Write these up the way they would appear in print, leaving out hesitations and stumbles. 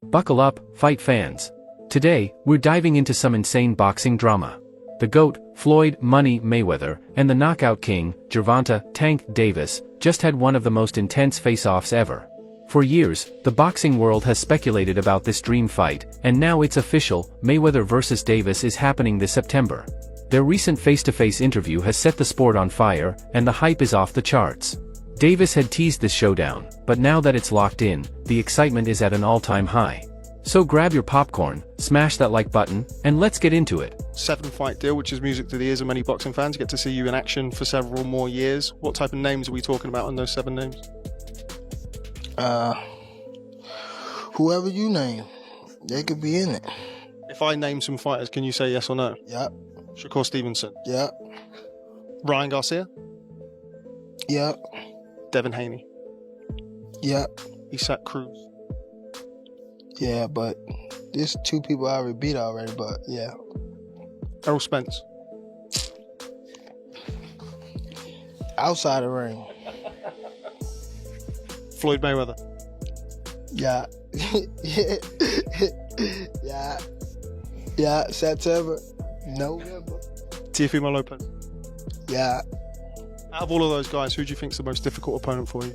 Buckle up, fight fans. Today, we're diving into some insane boxing drama. The GOAT, Floyd "Money" Mayweather, and the Knockout King, Gervonta "Tank" Davis, just had one of the most intense face-offs ever. For years, the boxing world has speculated about this dream fight, and now it's official. Mayweather vs. Davis is happening this September. Their recent face-to-face interview has set the sport on fire, and the hype is off the charts. Davis had teased this showdown, but now that it's locked in, the excitement is at an all-time high. So grab your popcorn, smash that like button, and let's get into it. 7-fight deal, which is music to the ears of many boxing fans. Get to see you in action for several more years. What type of names are we talking about on those 7 names? Whoever you name, they could be in it. If I name some fighters, can you say yes or no? Yep. Shakur Stevenson. Yep. Ryan Garcia. Yep. Devin Haney. Yep. Isaac Cruz. Yeah, but there's 2 people I already beat already, but yeah. Errol Spence. Outside the ring. Floyd Mayweather. Yeah. Yeah. Yeah. September. November. Teofimo Lopez. Yeah. Out of all of those guys, who do you think is the most difficult opponent for you?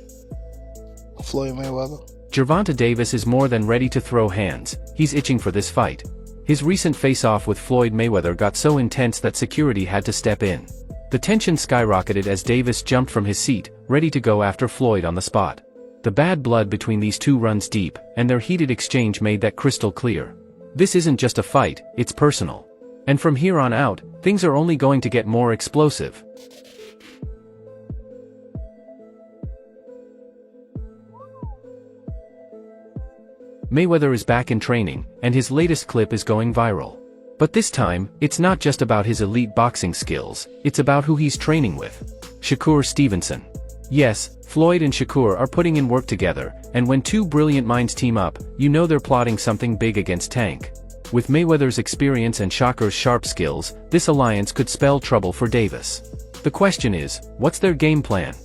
Floyd Mayweather. GervontaDavis is more than ready to throw hands. He's itching for this fight. His recent face-off with Floyd Mayweather got so intense that security had to step in. The tension skyrocketed as Davis jumped from his seat, ready to go after Floyd on the spot. The bad blood between these two runs deep, and their heated exchange made that crystal clear. This isn't just a fight, it's personal. And from here on out, things are only going to get more explosive. Mayweather is back in training, and his latest clip is going viral. But this time, it's not just about his elite boxing skills, it's about who he's training with. Shakur Stevenson. Yes, Floyd and Shakur are putting in work together, and when 2 brilliant minds team up, you know they're plotting something big against Tank. With Mayweather's experience and Shakur's sharp skills, this alliance could spell trouble for Davis. The question is, what's their game plan?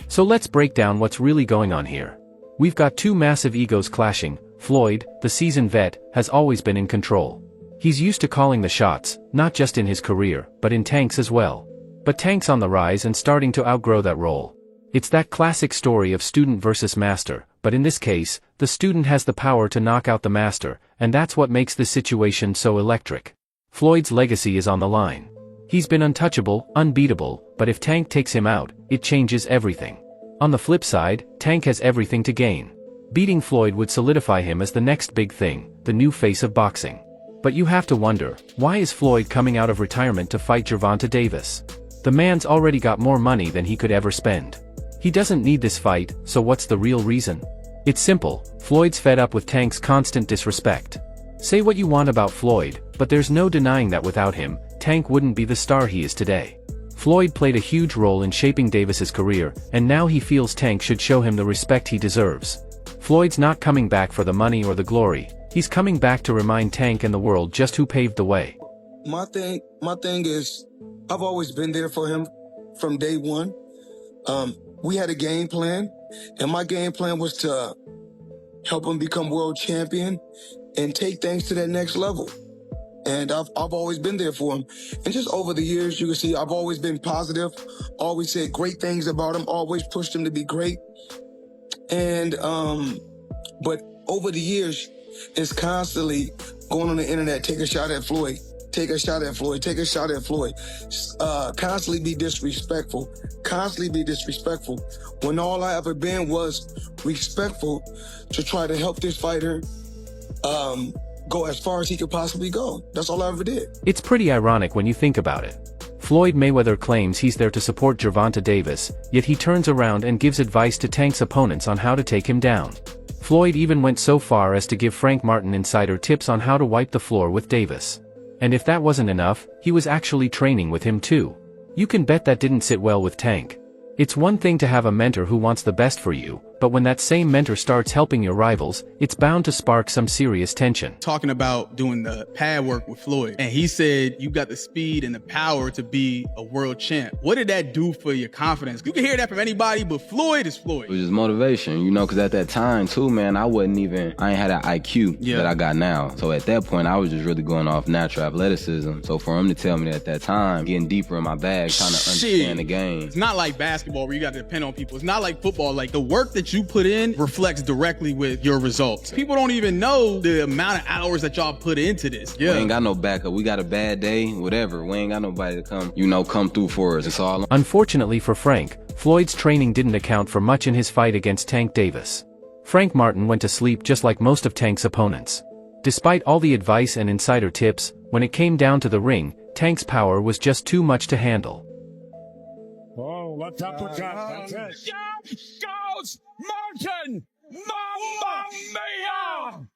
So let's break down what's really going on here. We've got 2 massive egos clashing. Floyd, the seasoned vet, has always been in control. He's used to calling the shots, not just in his career, but in Tank's as well. But Tank's on the rise and starting to outgrow that role. It's that classic story of student versus master, but in this case, the student has the power to knock out the master, and that's what makes this situation so electric. Floyd's legacy is on the line. He's been untouchable, unbeatable, but if Tank takes him out, it changes everything. On the flip side, Tank has everything to gain. Beating Floyd would solidify him as the next big thing, the new face of boxing. But you have to wonder, why is Floyd coming out of retirement to fight Gervonta Davis? The man's already got more money than he could ever spend. He doesn't need this fight, so what's the real reason? It's simple, Floyd's fed up with Tank's constant disrespect. Say what you want about Floyd, but there's no denying that without him, Tank wouldn't be the star he is today. Floyd played a huge role in shaping Davis's career, and now he feels Tank should show him the respect he deserves. Floyd's not coming back for the money or the glory, he's coming back to remind Tank and the world just who paved the way. My thing is, I've always been there for him from day one. We had a game plan, and my game plan was to help him become world champion and take things to that next level. And I've always been there for him. And just over the years, you can see I've always been positive, always said great things about him, always pushed him to be great. And, but over the years, it's constantly going on the internet, take a shot at Floyd, take a shot at Floyd, take a shot at Floyd. Constantly be disrespectful, when all I ever been was respectful to try to help this fighter, go as far as he could possibly go. That's all I ever did. It's pretty ironic when you think about it. Floyd Mayweather claims he's there to support Gervonta Davis, yet he turns around and gives advice to Tank's opponents on how to take him down. Floyd even went so far as to give Frank Martin insider tips on how to wipe the floor with Davis. And if that wasn't enough, he was actually training with him too. You can bet that didn't sit well with Tank. It's one thing to have a mentor who wants the best for you, but when that same mentor starts helping your rivals, it's bound to spark some serious tension. Talking about doing the pad work with Floyd, and he said you got the speed and the power to be a world champ. What did that do for your confidence? You can hear that from anybody, but Floyd is Floyd. It was just motivation, you know, because at that time too, man, I ain't had that IQ that I got now. So at that point, I was just really going off natural athleticism. So for him to tell me at that time, getting deeper in my bag, trying to understand the game. It's not like basketball where you got to depend on people. It's not like football. Like the work that you put in reflects directly with your results. People don't even know the amount of hours that y'all put into this. We ain't got no backup. We got a bad day, whatever. We ain't got nobody to come through for us. It's all. Unfortunately for Frank, Floyd's training didn't account for much in his fight against Tank Davis. Frank Martin went to sleep just like most of Tank's opponents. Despite all the advice and insider tips, when it came down to the ring, Tank's power was just too much to handle. Oh, what's up with that? Goes Martin! Mamma mia!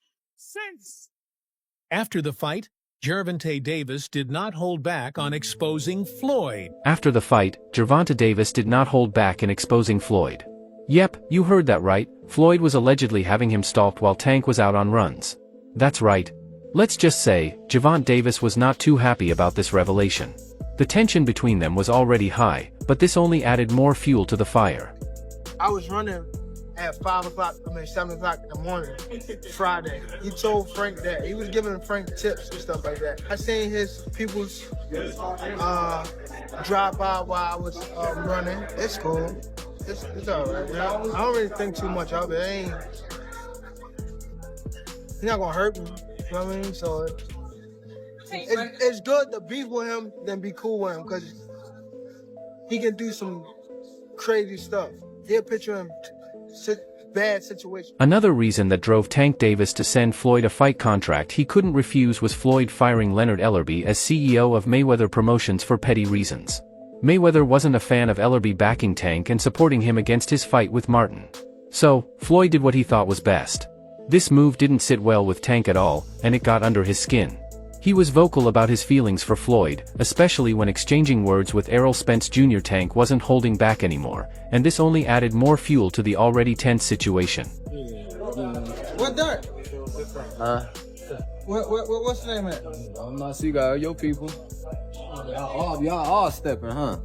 After the fight, GervontaDavis did not hold back on exposing Floyd. After the fight, GervontaDavis did not hold back in exposing Floyd. Yep, you heard that right, Floyd was allegedly having him stalked while Tank was out on runs. That's right. Let's just say, GervontaDavis was not too happy about this revelation. The tension between them was already high, but this only added more fuel to the fire. I was running at 7 o'clock in the morning, Friday. He told Frank that. He was giving Frank tips and stuff like that. I seen his people's drive by while I was running. It's cool. It's all right. I don't really think too much of it. He's not gonna hurt me. You know what I mean? So it's good to beef with him than be cool with him, because he can do some crazy stuff. He'll picture him bad situation. Another reason that drove Tank Davis to send Floyd a fight contract he couldn't refuse was Floyd firing Leonard Ellerbe as CEO of Mayweather Promotions for petty reasons. Mayweather wasn't a fan of Ellerbe backing Tank and supporting him against his fight with Martin. So, Floyd did what he thought was best. This move didn't sit well with Tank at all, and it got under his skin. He was vocal about his feelings for Floyd, especially when exchanging words with Errol Spence Jr. Tank wasn't holding back anymore, and this only added more fuel to the already tense situation. What that? What's the name at? I'm not see guy, your people. Y'all all stepping, huh?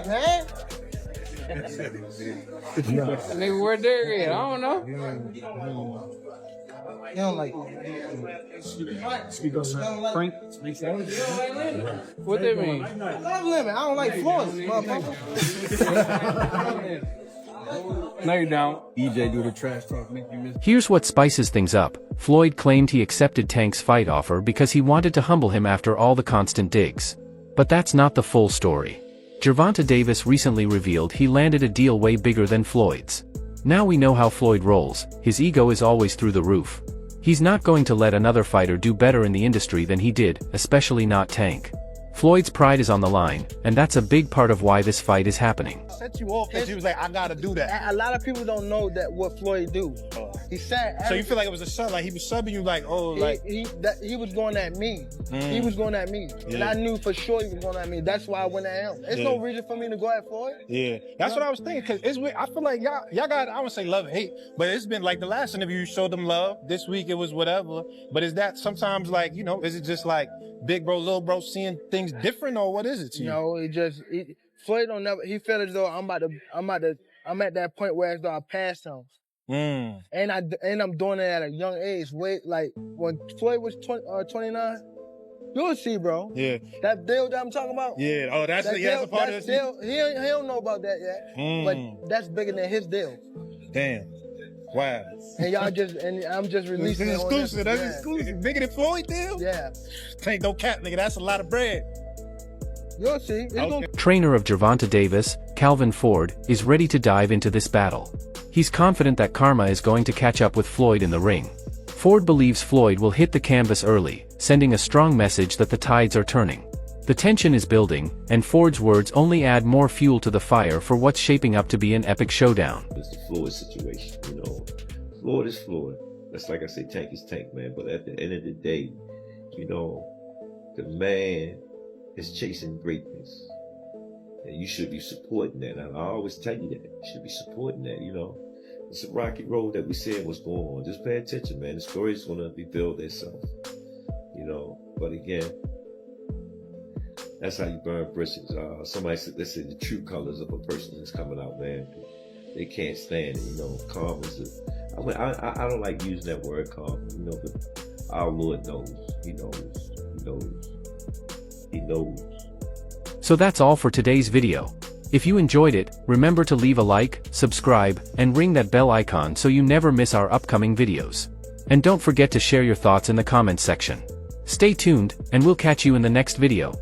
Man. Nigga, where Derek at? I don't know. You don't like Frank? What that mean? Love Limit. I don't like Floyd, motherfucker. No, you don't. EJ do the trash talk, make you miss. Here's what spices things up. Floyd claimed he accepted Tank's fight offer because he wanted to humble him after all the constant digs. But that's not the full story. GervontaDavis recently revealed he landed a deal way bigger than Floyd's. Now we know how Floyd rolls. His ego is always through the roof. He's not going to let another fighter do better in the industry than he did, especially not Tank. Floyd's pride is on the line, and that's a big part of why this fight is happening. Set you off because he was like, I gotta do that. A lot of people don't know that what Floyd do. He said. So you feel like it was a sub, like he was subbing you, like, oh, like he was going at me. He was going at me, and I knew for sure he was going at me. That's why I went at him. There's no reason for me to go at Floyd. Yeah, that's what I was thinking. Cause it's weird. I feel like y'all got, I would say love and hate, but it's been like the last interview you showed them love. This week it was whatever. But is that sometimes like, you know, is it just like big bro, little bro seeing things different, or what is it to you? No, Floyd don't never. He felt as though I'm at that point where as though I passed him. And I'm doing it at a young age. Wait, like when Floyd was 29, you'll see, bro. Yeah. That deal that I'm talking about. Yeah. Oh, that's a part of this deal. He don't know about that yet. But that's bigger than his deal. Damn. Wow. And I'm just releasing it. Exclusive. That's exclusive. Bigger than Floyd deal? Yeah. Tank no cap, nigga. That's a lot of bread. You'll see. Trainer of GervontaDavis, Calvin Ford, is ready to dive into this battle. He's confident that karma is going to catch up with Floyd in the ring. Ford believes Floyd will hit the canvas early, sending a strong message that the tides are turning. The tension is building, and Ford's words only add more fuel to the fire for what's shaping up to be an epic showdown. It's the Floyd situation, you know. Floyd is Floyd. That's like I say, Tank is Tank, man. But at the end of the day, you know, the man is chasing greatness. And you should be supporting that. And I always tell you that. You should be supporting that, you know. It's a rocky road that we said was going on. Just pay attention, man. The story's going to rebuild itself, you know. But again, that's how you burn bridges. Somebody said, they said the true colors of a person is coming out, man. They can't stand it, you know. Calm is I don't like using that word calm, you know, but our Lord knows. He knows. He knows. He knows. So that's all for today's video. If you enjoyed it, remember to leave a like, subscribe, and ring that bell icon so you never miss our upcoming videos. And don't forget to share your thoughts in the comments section. Stay tuned, and we'll catch you in the next video.